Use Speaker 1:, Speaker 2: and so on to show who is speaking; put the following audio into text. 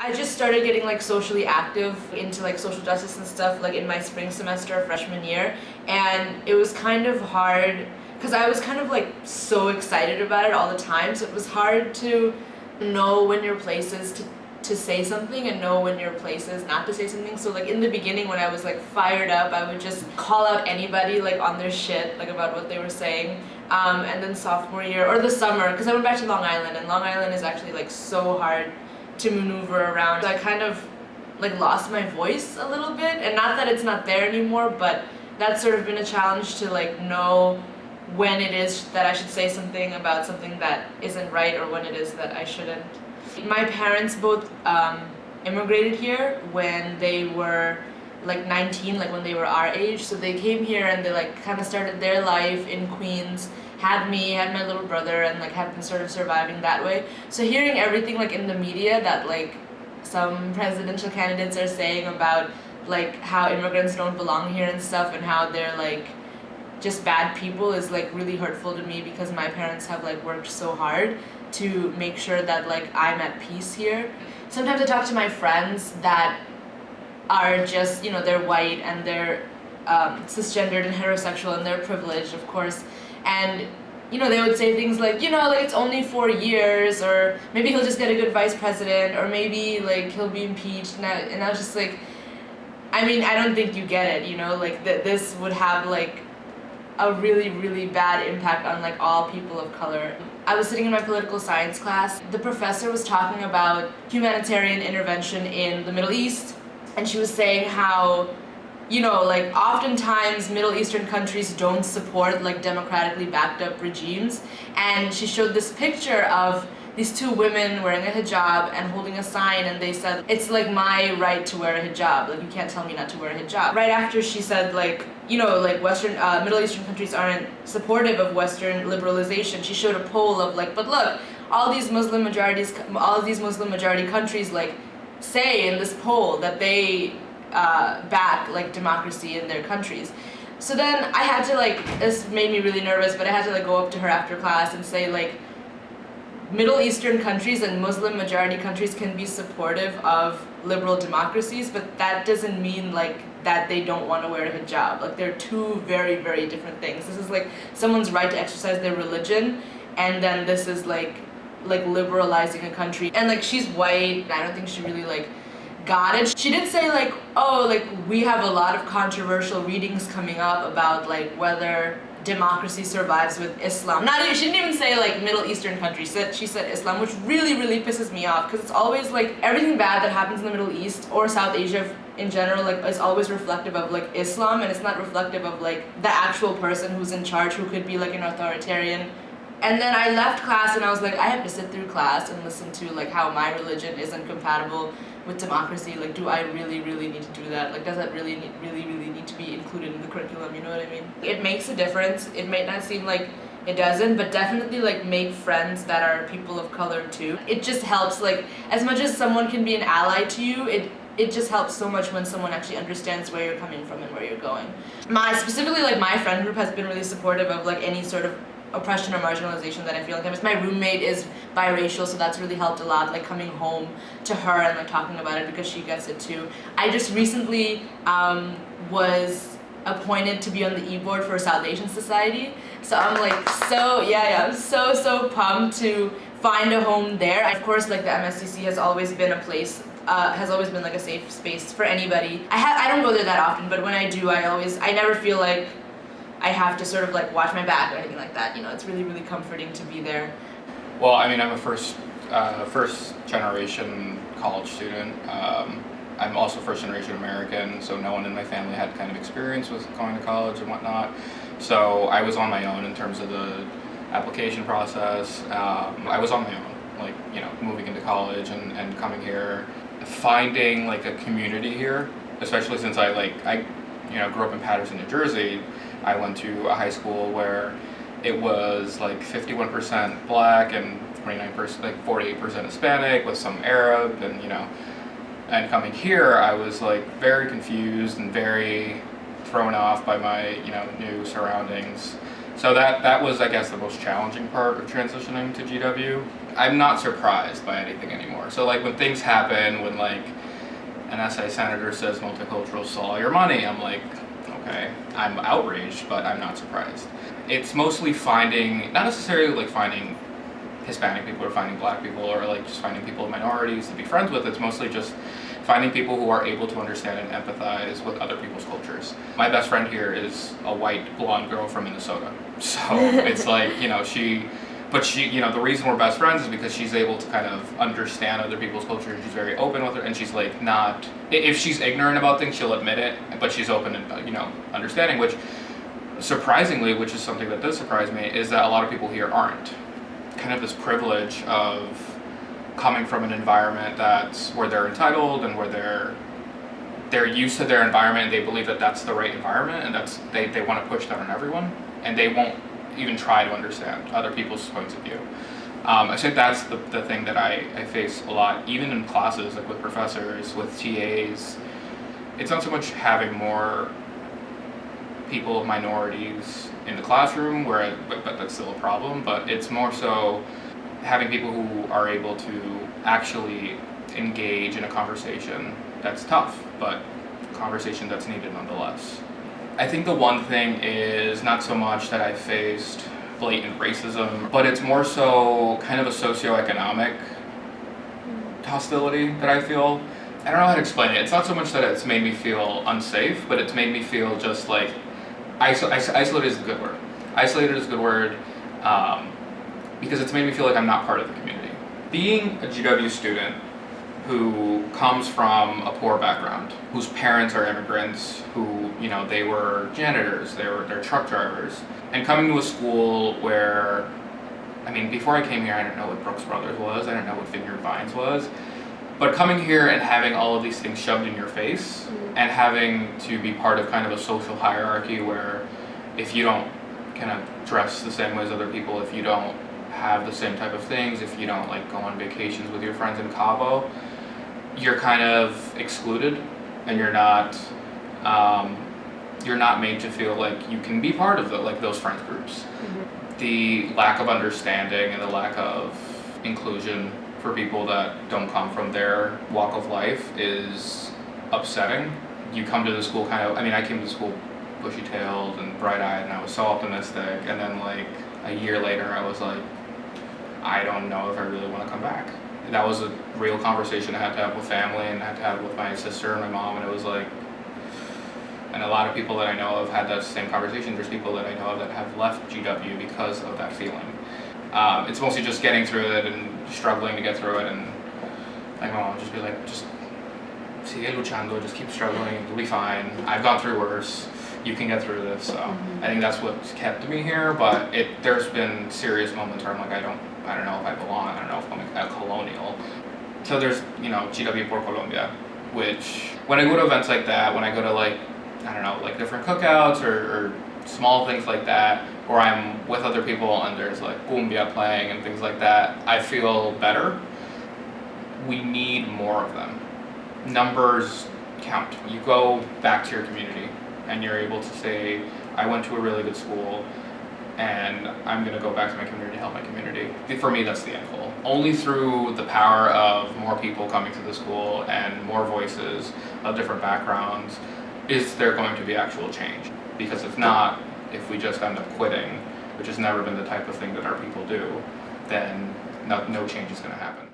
Speaker 1: I just started getting like socially active into like social justice and stuff like in my spring semester of freshman year, and it was kind of hard because I was kind of like so excited about it all the time, so it was hard to know when your place is to say something and know when your place is not to say something. So like in the beginning when I was like fired up, I would just call out anybody like on their shit like about what they were saying. And then sophomore year or the summer, because I went back to Long Island, and Long Island is actually like so hard to maneuver around. So I kind of like lost my voice a little bit, and not that it's not there anymore, but that's sort of been a challenge to like know when it is that I should say something about something that isn't right or when it is that I shouldn't. My parents both immigrated here when they were like 19, like when they were our age, so they came here and they like kind of started their life in Queens, had me, had my little brother, and like have been sort of surviving that way. So hearing everything like in the media that like some presidential candidates are saying about like how immigrants don't belong here and stuff, and how they're like just bad people, is like really hurtful to me, because my parents have like worked so hard to make sure that like I'm at peace here. Sometimes I talk to my friends that are just, you know, they're white and they're cisgendered and heterosexual and they're privileged, of course, and you know, they would say things like, you know, like it's only 4 years, or maybe he'll just get a good vice president, or maybe like he'll be impeached, and I was just like, I mean, I don't think you get it, you know, like this would have like a really, really bad impact on like all people of color. I was sitting in my political science class. The professor was talking about humanitarian intervention in the Middle East, and she was saying how, you know, like oftentimes Middle Eastern countries don't support like democratically backed up regimes, and she showed this picture of these two women wearing a hijab and holding a sign, and they said, it's like my right to wear a hijab, like you can't tell me not to wear a hijab. Right after she said like, you know, like Western, Middle Eastern countries aren't supportive of Western liberalization, she showed a poll of like, but look, all these Muslim majority countries like say in this poll that they back like democracy in their countries. So then I had to like, this made me really nervous, but I had to like go up to her after class and say like, Middle Eastern countries and Muslim majority countries can be supportive of liberal democracies, but that doesn't mean like that they don't want to wear a hijab. Like they're two very, very different things. This is like someone's right to exercise their religion, and then this is like liberalizing a country. And like she's white, and I don't think she really like got it. She did say like, oh, like we have a lot of controversial readings coming up about like whether democracy survives with Islam. She didn't even say like Middle Eastern countries, she said Islam, which really, really pisses me off, because it's always like everything bad that happens in the Middle East or South Asia in general like is always reflective of like Islam, and it's not reflective of like the actual person who's in charge, who could be like an authoritarian. And then I left class and I was like, I have to sit through class and listen to like how my religion isn't compatible with democracy. Like, do I really, really need to do that? Like, does that really need to be included in the curriculum? You know what I mean? It makes a difference. It might not seem like it doesn't, but definitely like make friends that are people of color too. It just helps, like, as much as someone can be an ally to you, it just helps so much when someone actually understands where you're coming from and where you're going. Specifically like my friend group has been really supportive of like any sort of oppression or marginalization that I feel like. My roommate is biracial, so that's really helped a lot, like coming home to her and like talking about it, because she gets it too. I just recently was appointed to be on the e-board for South Asian Society, so I'm like I'm so pumped to find a home there. Of course, like the MSSC has always been a place, has always been like a safe space for anybody. I don't go there that often, but when I do, I never feel like I have to sort of like watch my back or anything like that. You know, it's really, really comforting to be there.
Speaker 2: Well, I mean, I'm a first generation college student. I'm also first generation American, so no one in my family had kind of experience with going to college and whatnot. So I was on my own in terms of the application process. I was on my own, like, you know, moving into college and coming here, finding like a community here, especially since I grew up in Paterson, New Jersey. I went to a high school where it was like 51% black and 29%, like 48% Hispanic with some Arab, and you know, and coming here I was like very confused and very thrown off by my, you know, new surroundings. So that was, I guess, the most challenging part of transitioning to GW. I'm not surprised by anything anymore. So like when things happen, when like an SI senator says multicultural stole all your money, I'm like, okay, I'm outraged, but I'm not surprised. It's mostly finding, not necessarily like finding Hispanic people or finding black people or like just finding people of minorities to be friends with. It's mostly just finding people who are able to understand and empathize with other people's cultures. My best friend here is a white blonde girl from Minnesota. So it's like, you know, the reason we're best friends is because she's able to kind of understand other people's culture. She's very open with her, and she's like not, if she's ignorant about things, she'll admit it, but she's open and, you know, understanding, which surprisingly, which is something that does surprise me, is that a lot of people here aren't. Kind of this privilege of coming from an environment that's where they're entitled and where they're used to their environment and they believe that that's the right environment and that's they want to push that on everyone and they won't even try to understand other people's points of view. I think that's the thing that I face a lot, even in classes, like with professors, with TAs. It's not so much having more people of minorities in the classroom, but that's still a problem, but it's more so having people who are able to actually engage in a conversation that's tough, but a conversation that's needed nonetheless. I think the one thing is not so much that I faced blatant racism, but it's more so kind of a socioeconomic hostility that I feel. I don't know how to explain it. It's not so much that it's made me feel unsafe, but it's made me feel just like isolated is a good word. Isolated is a good word because it's made me feel like I'm not part of the community. Being a GW student who comes from a poor background, whose parents are immigrants, who, you know, they were janitors, they're truck drivers, and coming to a school where, I mean, before I came here, I didn't know what Brooks Brothers was, I didn't know what Vineyard Vines was, but coming here and having all of these things shoved in your face, and having to be part of kind of a social hierarchy where if you don't kind of dress the same way as other people, if you don't have the same type of things, if you don't like go on vacations with your friends in Cabo, you're kind of excluded and you're not made to feel like you can be part of those friends groups. Mm-hmm. The lack of understanding and the lack of inclusion for people that don't come from their walk of life is upsetting. You come to the school I came to the school bushy-tailed and bright-eyed and I was so optimistic, and then like a year later I was like, I don't know if I really want to come back. That was a real conversation I had to have with family and I had to have with my sister and my mom, and it was like, and a lot of people that I know have had that same conversation. There's people that I know of that have left GW because of that feeling. It's mostly just getting through it and struggling to get through it, and like my mom would just be like, just sigue luchando, just keep struggling, you'll be fine. I've gone through worse. You can get through this. So I think that's what's kept me here. But there's been serious moments where I'm like, I don't know if I belong. I don't know if I'm at Colonial. So there's, you know, GW por Colombia, which when I go to events like that, when I go to like, I don't know, like different cookouts or small things like that, or I'm with other people and there's like cumbia playing and things like that, I feel better. We need more of them. Numbers count. You go back to your community and you're able to say, I went to a really good school and I'm going to go back to my community to help my community. For me, that's the end goal. Only through the power of more people coming to the school and more voices of different backgrounds is there going to be actual change. Because if not, if we just end up quitting, which has never been the type of thing that our people do, then no change is going to happen.